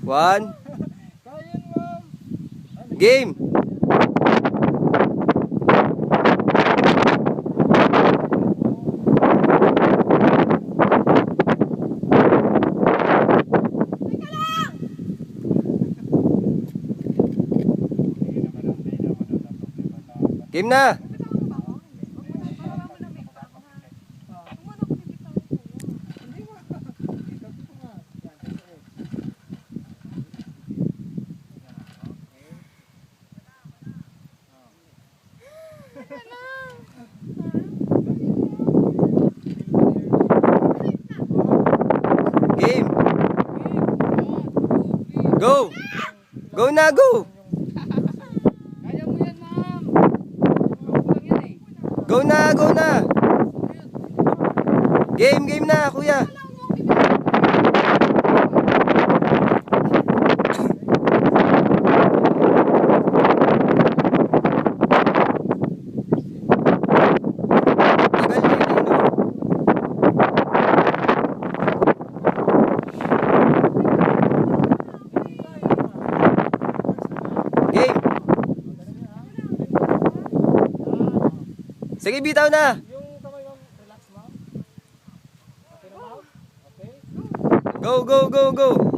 1. Kayan, ma'am. Game! Game na! Game! Go! Go na, go! Kaya mo yan, ma'am. Kulang yan eh. Go na, go na! Game na, kuya! Tagal na yun, no? Game! Sige, bitaw na! Yung kamay, ma'am. Relax, ma'am. Okay na, ma'am? Okay. Go, go, go, go!